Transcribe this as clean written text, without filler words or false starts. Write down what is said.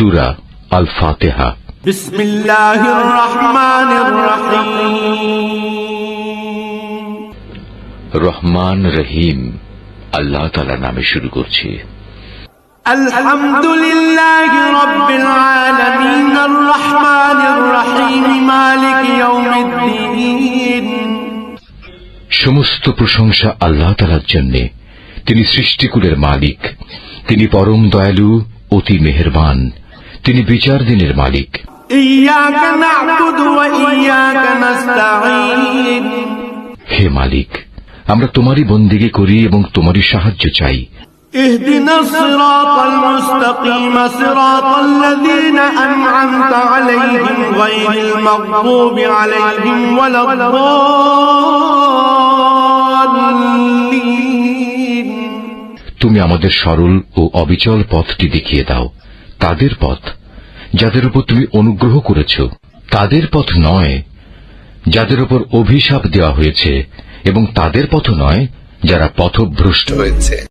সূরা আল ফাতিহা। বিসমিল্লাহির রহমানির রহিম। রহমান রহিম আল্লাহ তাআলার নামে শুরু করছি। আলহামদুলিল্লাহি রাব্বিল আলামিন আর রহমানির রহিম মালিক ইয়াউমিদ্দিন। সমস্ত প্রশংসা আল্লাহ তাআলার জন্য। তিনি সৃষ্টিকুলের মালিক, তিনি পরম দয়ালু, অতি মেহেরবান, তিনি বিচার দিনের মালিক। ইয়াকা না'বুদু ওয়া ইয়াকা নাস্তাঈন। হে মালিক, আমরা তোমারই বন্দেগী করি এবং তোমারই সাহায্য চাই। ইহদিনাস সিরাতাল মুস্তাকিম সিরাতাল্লাযীনা আন'আমতা আলাইহিম গায়রিল মাগদুবি আলাইহিম ওয়ালাদ-দাল্লিন। তুমি আমাদের সরল ও অবিচল পথটি দেখিয়ে দাও, তাদের পথ যাদের উপর তুমি অনুগ্রহ করেছ, তাদের পথ নয় যাদের উপর অভিশাপ দেওয়া হয়েছে, এবং তাদের পথ নয় যারা পথভ্রষ্ট হয়েছে।